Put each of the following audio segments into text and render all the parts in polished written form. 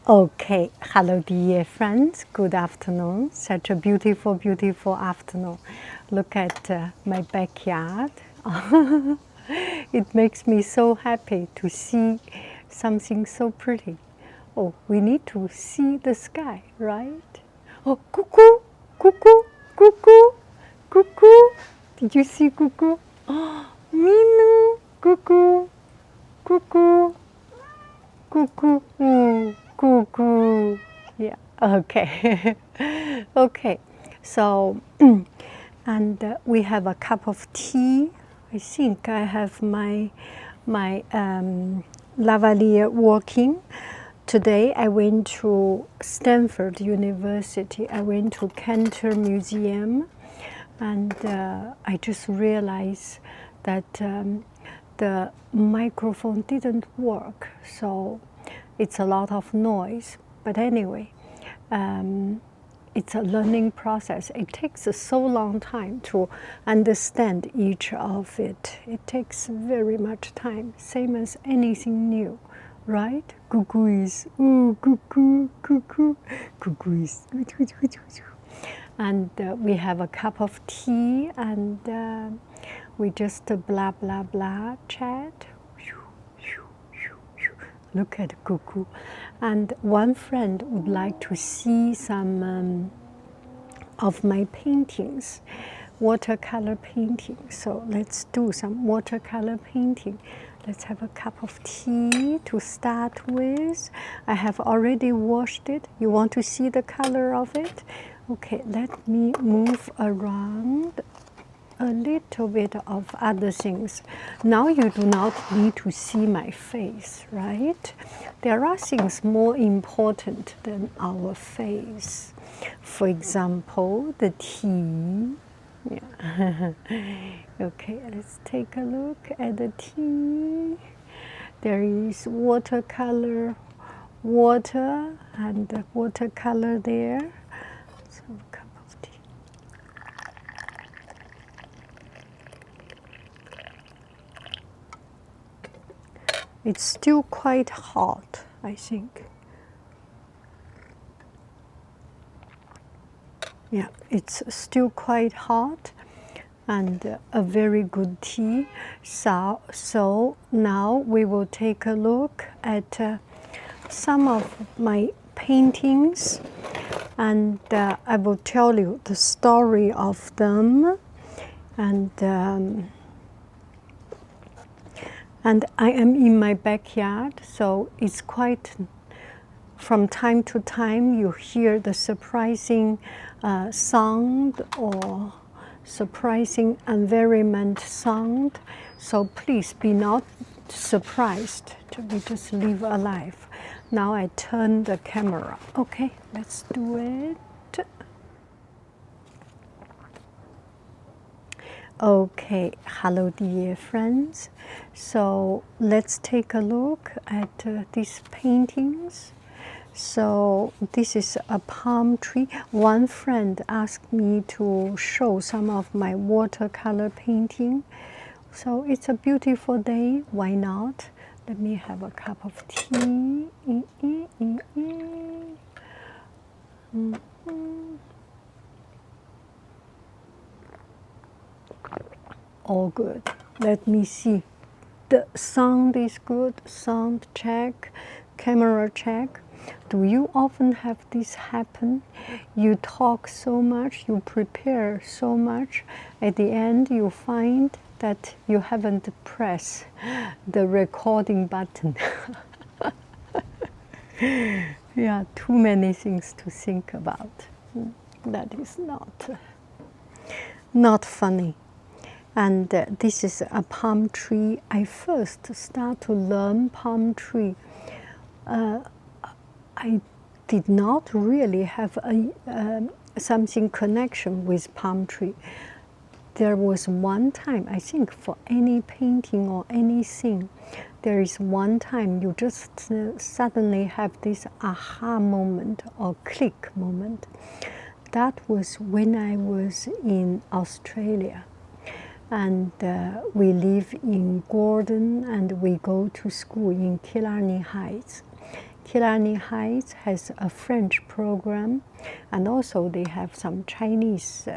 Okay, hello dear friends, good afternoon. Such a beautiful, beautiful afternoon. Look at my backyard. It makes me so happy to see something so pretty. Oh, we need to see the sky, right? Oh, cuckoo, cuckoo, cuckoo, cuckoo. Did you see cuckoo? Oh, Minu, cuckoo, cuckoo. Cuckoo, cuckoo. Yeah, okay. Okay, so, and we have a cup of tea. I think I have my Lavalier working. Today I went to Stanford University. I went to Cantor Museum, and I just realized that the microphone didn't work, so it's a lot of noise. But anyway, it's a learning process. It takes so long time to understand each of it. It takes very much time, same as anything new, right? Cuckoo is ooh, cuckoo, cuckoo, cuckoo is. And we have a cup of tea, and we just blah blah blah chat. Look at cuckoo. And one friend would like to see some of my paintings, watercolor painting. So let's do some watercolor painting. Let's have a cup of tea to start with. I have already washed it. You want to see the color of it? Okay, let me move around a little bit of other things. Now you do not need to see my face, right? There are things more important than our face. For example, the tea. Yeah. Okay, let's take a look at the tea. There is watercolor, water, and the watercolor there. So a cup of tea. It's still quite hot, I think. Yeah, it's still quite hot, and a very good tea. So now we will take a look at some of my paintings, and I will tell you the story of them. And I am in my backyard, so it's quite, from time to time you hear the surprising sound or surprising environment sound. So please be not surprised. We just live a life. Now I turn the camera. Okay, let's do it. Okay, hello dear friends. So let's take a look at these paintings. So this is a palm tree. One friend asked me to show some of my watercolor painting. So it's a beautiful day, why not? Let me have a cup of tea. All good. Let me see. The sound is good. Sound check, camera check. Do you often have this happen? You talk so much, you prepare so much, at the end you find that you haven't pressed the recording button. Yeah, too many things to think about. That is not funny. And this is a palm tree. I first start to learn palm tree. I did not really have something connection with palm tree. There was one time, I think for any painting or anything, there is one time you just suddenly have this aha moment or click moment. That was when I was in Australia. And we live in Gordon, and we go to school in Killarney Heights. Killarney Heights has a French program, and also they have some Chinese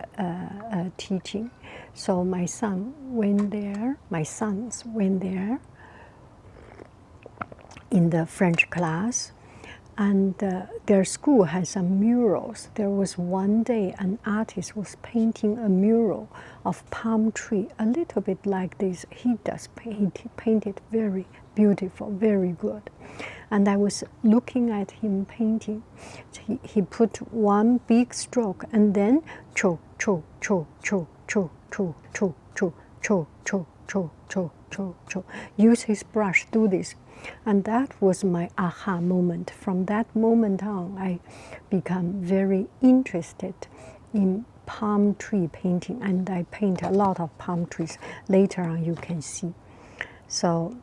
teaching. So my son went there, my sons went there in the French class, and their school has some murals. There was one day an artist was painting a mural of palm tree, a little bit like this. He does painted very beautiful, very good. And I was looking at him painting. He put one big stroke and then cho, cho, cho, cho, cho, cho, cho, cho, cho, cho, cho, cho, cho, cho. Use his brush, do this. And that was my aha moment. From that moment on, I become very interested in palm tree painting, and I paint a lot of palm trees. Later on, you can see. So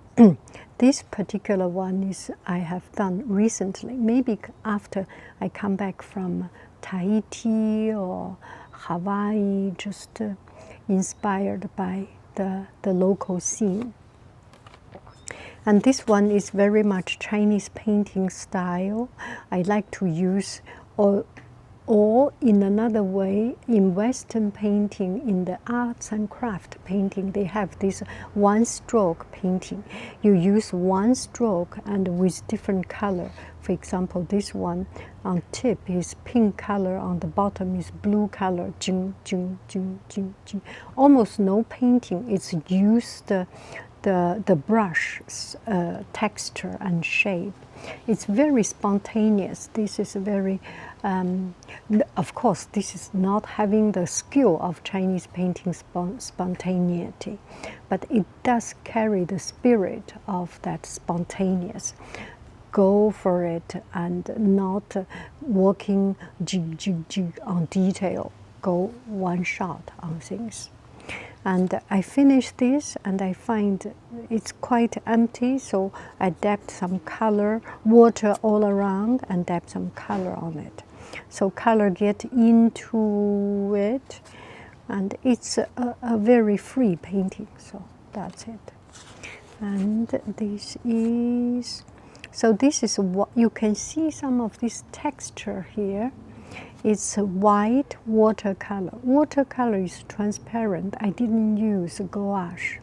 this particular one is I have done recently, maybe after I come back from Tahiti or Hawaii, just inspired by the local scene. And this one is very much Chinese painting style. I like to use, or in another way, in Western painting, in the arts and craft painting, they have this one-stroke painting. You use one stroke and with different color. For example, this one on tip is pink color, on the bottom is blue color. Jing, jing, jing, jing, jing. Almost no painting. It's used the brush texture and shape. It's very spontaneous. This is very, of course, this is not having the skill of Chinese painting spontaneity, but it does carry the spirit of that spontaneous. Go for it and not working on detail. Go one shot on things. And I finish this and I find it's quite empty, so I dabbed some color, water all around, and dabbed some color on it. So color get into it, and it's a very free painting, so that's it. And this is, so this is what you can see some of this texture here. It's a white watercolor. Watercolor is transparent. I didn't use gouache.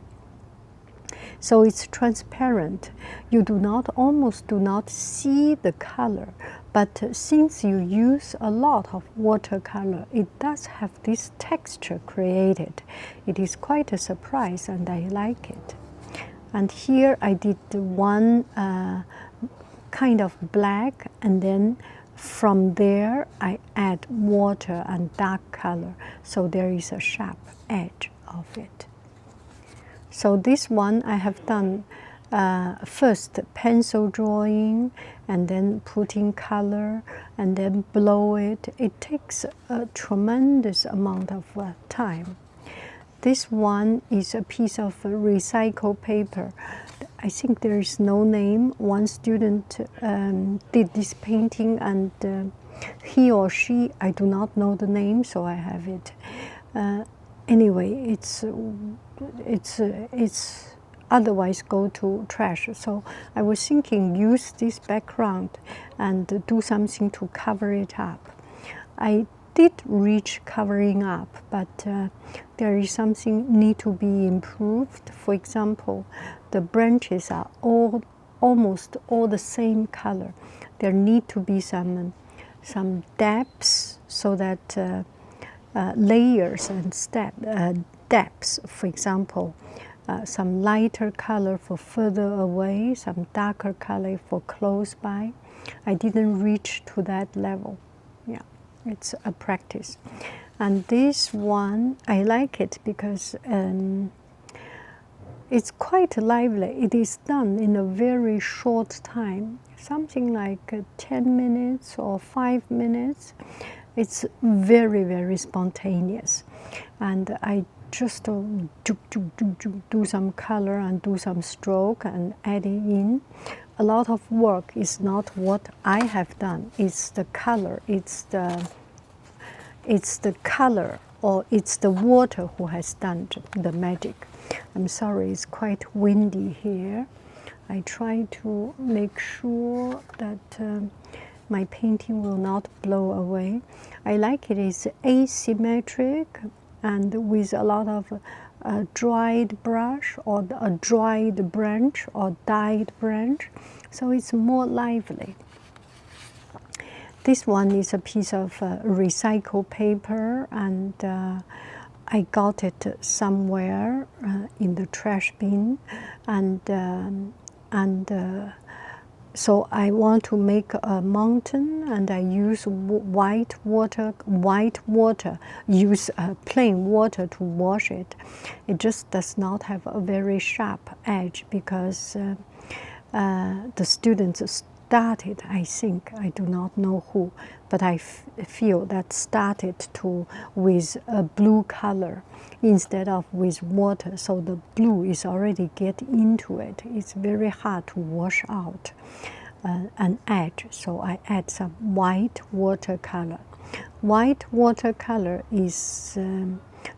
So it's transparent. You almost do not see the color. But since you use a lot of watercolor, it does have this texture created. It is quite a surprise, and I like it. And here I did one kind of black, and then from there, I add water and dark color, so there is a sharp edge of it. So this one I have done first pencil drawing, and then putting color, and then blow it. It takes a tremendous amount of time. This one is a piece of recycled paper. I think there is no name. One student did this painting, and he or she, I do not know the name, so I have it. Anyway, it's otherwise go to trash. So I was thinking, use this background and do something to cover it up. I did reach covering up, but there is something need to be improved. For example, the branches are almost all the same color. There need to be some depths, so that layers and depths. For example, some lighter color for further away, some darker color for close by. I didn't reach to that level. Yeah, it's a practice. And this one, I like it because it's quite lively. It is done in a very short time, something like 10 minutes or 5 minutes. It's very, very spontaneous. And I just do some color and do some stroke and adding in. A lot of work is not what I have done. It's the color. It's the color, or it's the water who has done the magic. I'm sorry, it's quite windy here. I try to make sure that my painting will not blow away. I like it is asymmetric and with a lot of dried brush or a dried branch or dyed branch, so it's more lively. This one is a piece of recycled paper, and I got it somewhere in the trash bin, and so I want to make a mountain, and I use white water, use plain water to wash it. It just does not have a very sharp edge because the students started, I think, I do not know who, but I feel that started to with a blue color instead of with water, so the blue is already get into it. It's very hard to wash out an edge, so I add some white watercolor. White watercolor is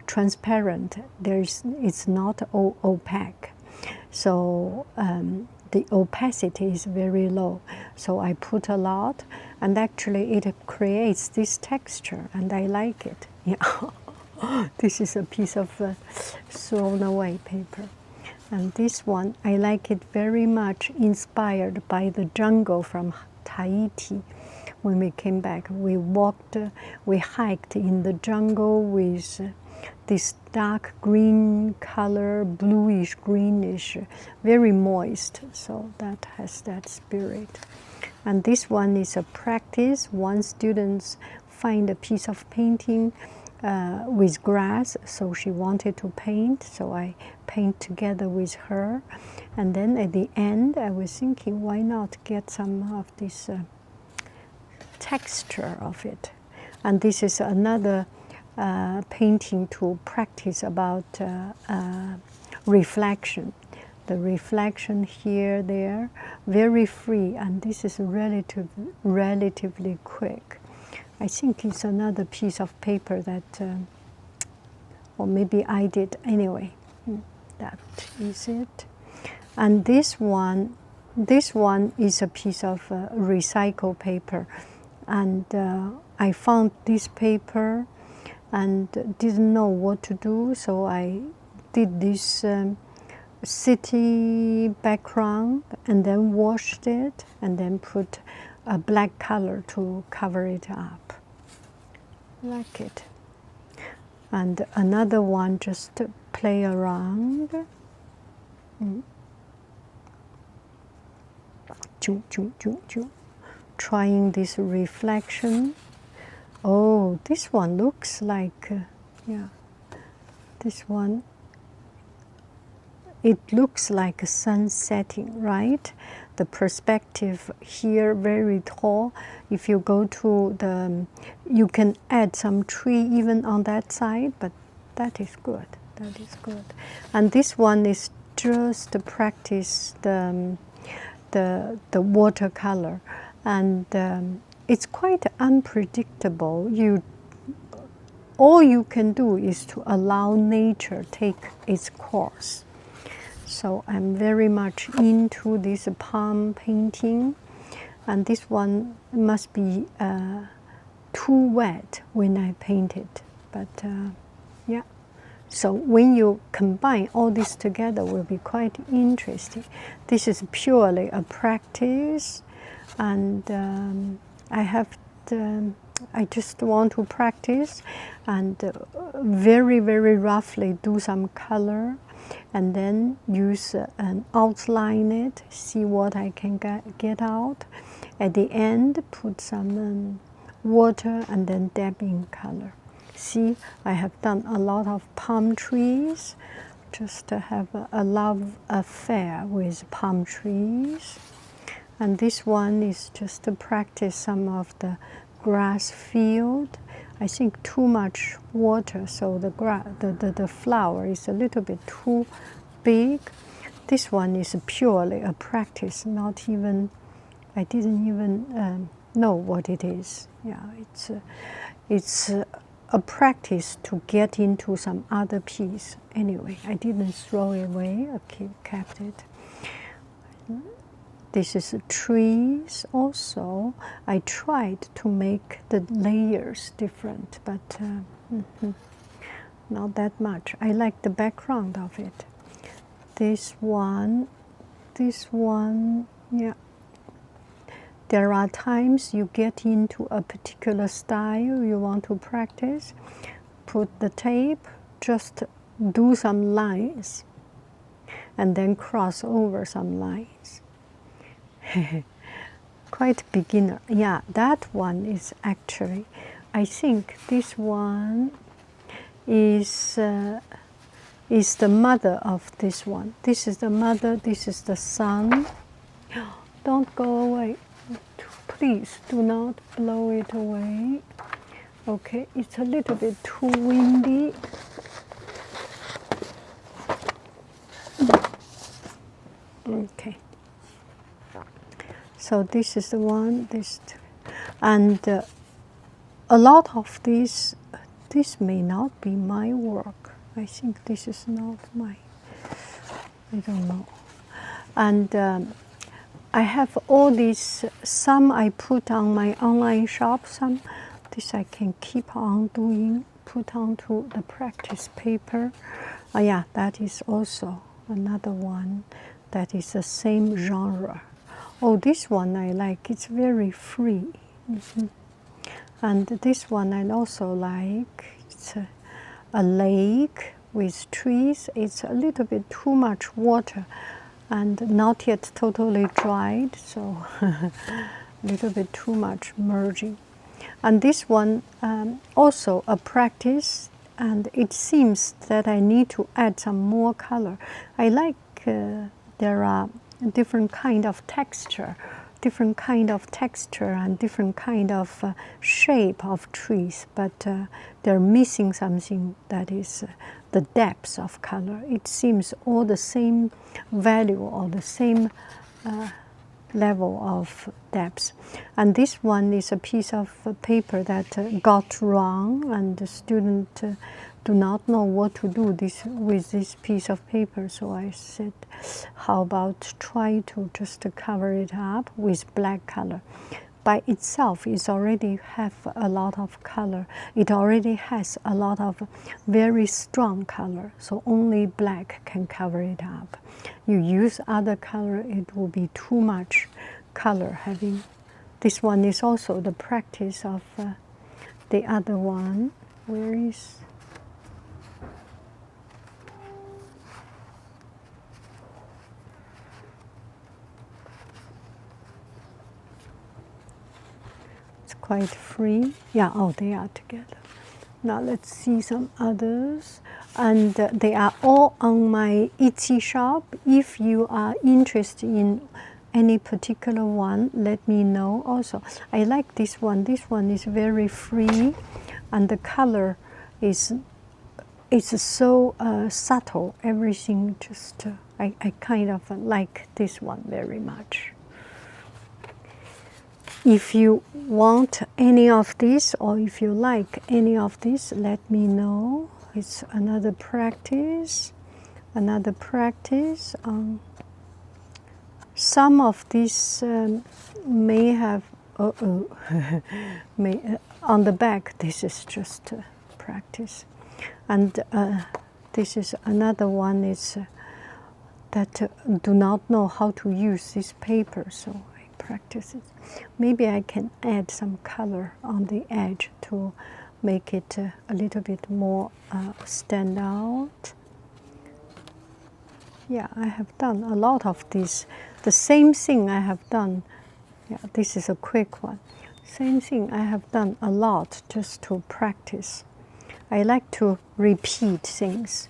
transparent. It's not opaque, so the opacity is very low. So I put a lot, and actually it creates this texture, and I like it. Yeah. This is a piece of thrown away paper. And this one, I like it very much, inspired by the jungle from Tahiti. When we came back, we hiked in the jungle with this dark green color, bluish, greenish, very moist. So that has that spirit. And this one is a practice. One student find a piece of painting with grass, so she wanted to paint, so I paint together with her. And then at the end, I was thinking, why not get some of this texture of it? And this is another painting to practice about reflection. The reflection here, there, very free, and this is relatively quick. I think it's another piece of paper that, or maybe I did anyway. That is it. And this one is a piece of recycled paper, and I found this paper and didn't know what to do, so I did this city background and then washed it and then put a black color to cover it up. Like it. And another one, just to play around. Trying this reflection. Oh, this one looks like, yeah, this one. It looks like a sun setting, right? The perspective here very tall. If you go to the, you can add some tree even on that side, but that is good. That is good. And this one is just to practice the watercolor, and it's quite unpredictable. All you can do is to allow nature take its course. So I'm very much into this palm painting, and this one must be too wet when I paint it. But yeah, so when you combine all this together, will be quite interesting. This is purely a practice, and I just want to practice and very, very roughly do some color, and then use and outline it, see what I can get out. At the end, put some water and then dab in color. See, I have done a lot of palm trees, just to have a love affair with palm trees. And this one is just to practice some of the grass field. I think too much water, so the flower is a little bit too big. This one is purely a practice, not even, I didn't even know what it is. Yeah, it's a practice to get into some other piece. Anyway, I didn't throw it away, I kept it. This is trees also. I tried to make the layers different, but not that much. I like the background of it. This one, yeah. There are times you get into a particular style you want to practice, put the tape, just do some lines, and then cross over some lines. Quite beginner. Yeah, that one is actually, I think this one is the mother of this one. This is the mother, this is the son. Don't go away. Please do not blow it away. Okay, it's a little bit too windy. Okay. So this is the one, and a lot of this may not be my work. I think this is not my, I don't know. And I have all these, some I put on my online shop, some this I can keep on doing, put onto the practice paper. Yeah, that is also another one that is the same genre. Oh, this one I like, it's very free. And this one I also like, it's a lake with trees. It's a little bit too much water and not yet totally dried, so a little bit too much merging. And this one also a practice, and it seems that I need to add some more color. I like there are different kind of texture and different kind of shape of trees, but they're missing something, that is the depth of color. It seems all the same value or the same level of depth. And this one is a piece of paper that got wrong, and the student do not know what to do with this piece of paper. So I said, how about try to just cover it up with black color. By itself, it already have a lot of color. It already has a lot of very strong color, so only black can cover it up. You use other color, it will be too much color having. This one is also the practice of the other one. Where is? It's quite free. Yeah, oh, they are together. Now let's see some others. And they are all on my Etsy shop. If you are interested in any particular one, let me know also. I like this one. This one is very free, and the color is so subtle. Everything just, I kind of like this one very much. If you want any of this, or if you like any of this, let me know. It's another practice. Some of these may have, on the back, this is just practice. And this is another one is that do not know how to use this paper, so I practice it. Maybe I can add some color on the edge to make it a little bit more stand out. Yeah, I have done a lot of this. The same thing I have done. Yeah, this is a quick one. Same thing I have done a lot just to practice. I like to repeat things.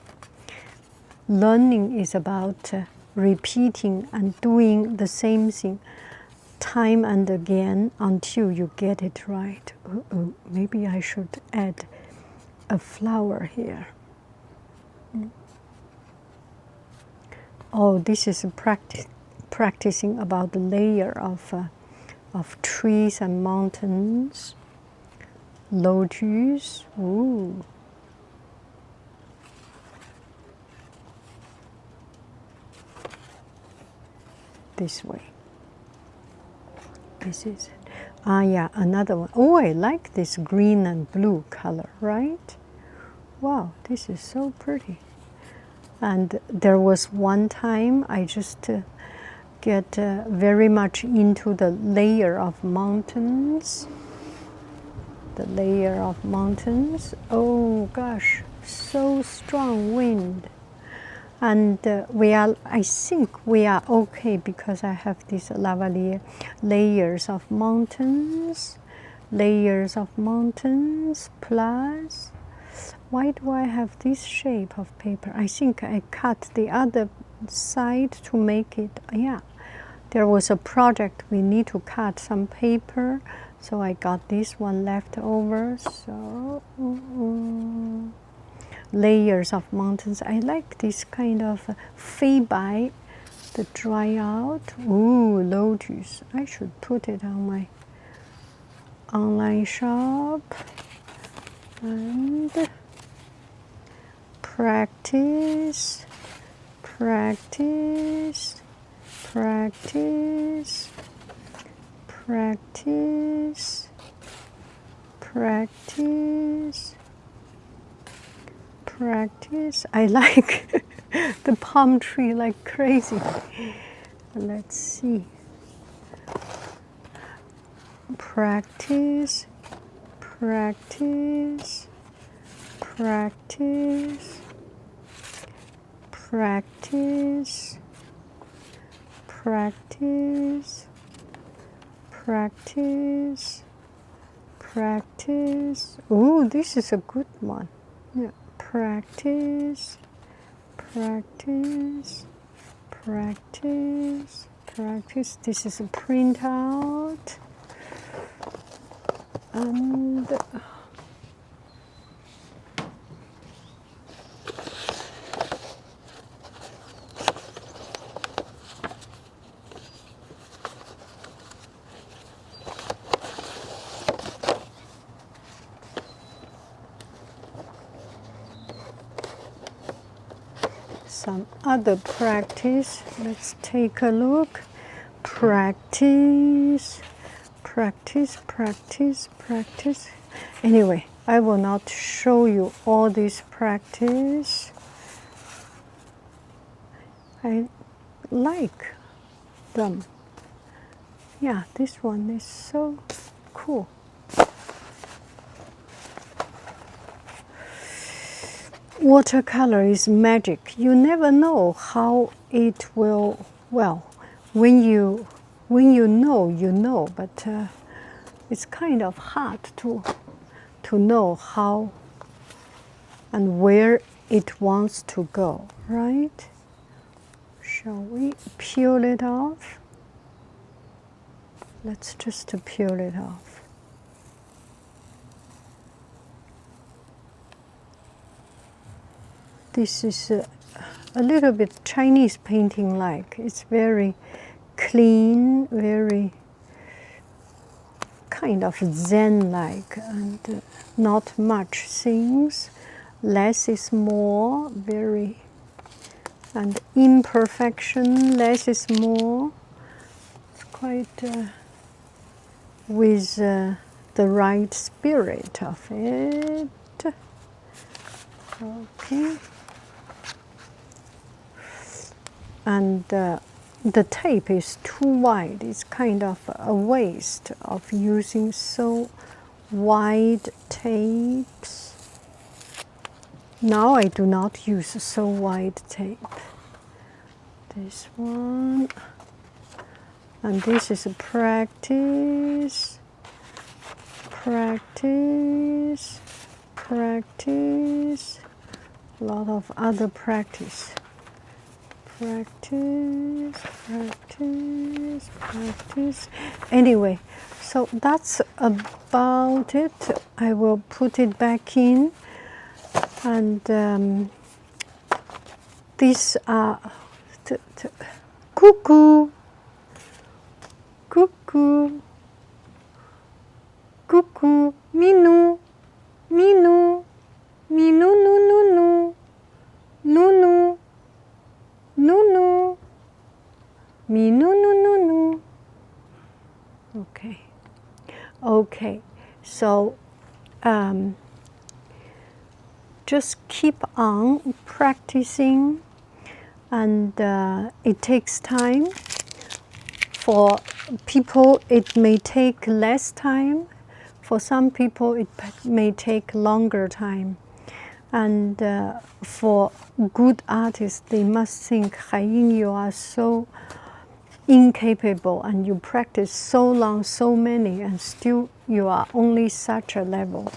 Learning is about repeating and doing the same thing time and again until you get it right. Maybe I should add a flower here. Oh, this is a practicing about the layer of trees and mountains. Lotus. Ooh. This way. This is it. Ah, yeah, another one. Oh, I like this green and blue color, right? Wow, this is so pretty. And there was one time I just get very much into the layer of mountains. The layer of mountains. Oh gosh, so strong wind. And I think we are okay because I have these lavalier layers of mountains, plus. Why do I have this shape of paper? I think I cut the other side to make it, yeah. There was a project we need to cut some paper, so I got this one left over. So layers of mountains. I like this kind of fade by the dry out. Ooh, lotus. I should put it on my online shop. And practice, practice, practice, practice, practice, practice. I like the palm tree like crazy. Let's see. Practice, practice, practice, practice, practice, practice, practice. Oh, this is a good one. Yeah. Practice, practice, practice, practice. This is a printout. And some other practice. Let's take a look. Practice, practice, practice, practice. Anyway, I will not show you all this practice. I like them. Yeah, this one is so cool. Watercolor is magic. You never know how it will, well, when you know, you know, but it's kind of hard to know how and where it wants to go, right? Shall we peel it off? Let's just peel it off. This is a little bit Chinese painting like. It's very clean, very kind of Zen-like, and not much things. Less is more, very, and imperfection, less is more. It's quite with the right spirit of it. Okay. And the tape is too wide. It's kind of a waste of using so wide tapes. Now I do not use so wide tape. This one. And this is a practice, practice, practice. A lot of other practice. Practice, practice, practice. Anyway, so that's about it. I will put it back in, and these are cuckoo, cuckoo, cuckoo, Minu, Minu, Minu, nu, nu, nu, nu, nu. No, no. Me, no, no, no, no. Okay. Okay, so just keep on practicing, and it takes time. For people, it may take less time. For some people, it may take longer time. And for good artists, they must think, Haiyin, you are so incapable, and you practice so long, so many, and still you are only such a level.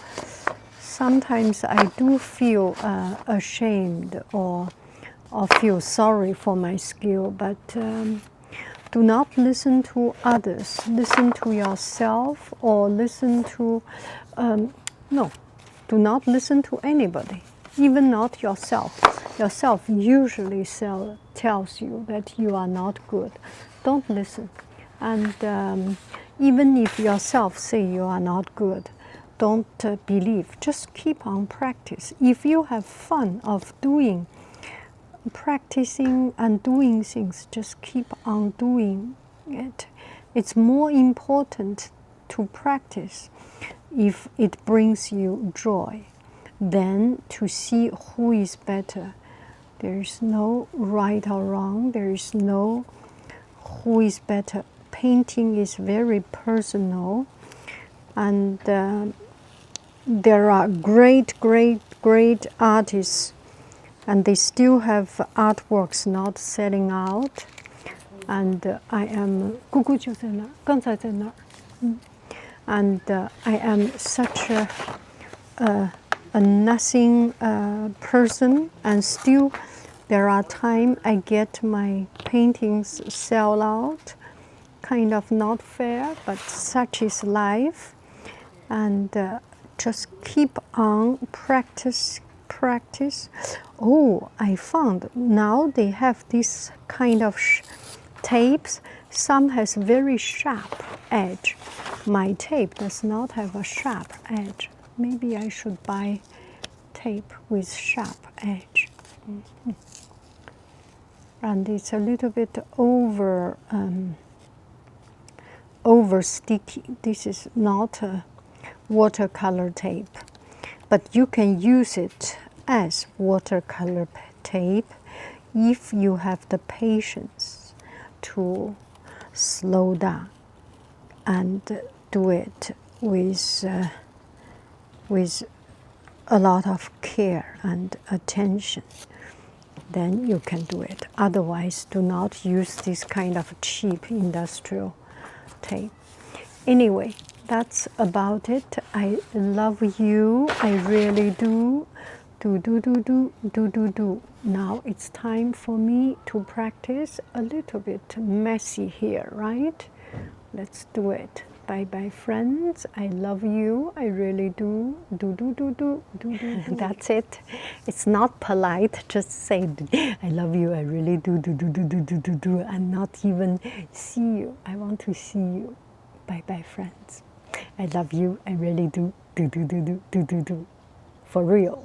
Sometimes I do feel ashamed or feel sorry for my skill, but do not listen to others. Listen to yourself, or listen to, no, do not listen to anybody, even not yourself. Yourself usually tells you that you are not good. Don't listen. And even if yourself say you are not good, don't believe. Just keep on practice. If you have fun of practicing and doing things, just keep on doing it. It's more important to practice if it brings you joy than to see who is better. There is no right or wrong. There is no who is better. Painting is very personal, and there are great artists, and they still have artworks not selling out. And I am 姑姑就在那儿，刚才在那儿。And I am such a nothing person, and still there are times I get my paintings sell out. Kind of not fair, but such is life. And just keep on practice. Oh, I found now they have this kind of tapes. Some has very sharp edge. My tape does not have a sharp edge. Maybe I should buy tape with sharp edge. And it's a little bit over sticky. This is not a watercolor tape, but you can use it as watercolor tape if you have the patience to slow down and do it with a lot of care and attention. Then you can do it. Otherwise, do not use this kind of cheap industrial tape. Anyway, that's about it. I love you. I really do. Do. Now it's time for me to practice. A little bit messy here, right? Let's do it. Bye bye, friends. I love you. I really do. Do. That's it. It's not polite. Just say, I love you. I really do. Do. And not even see you. I want to see you. Bye bye, friends. I love you. I really do. Do. For real.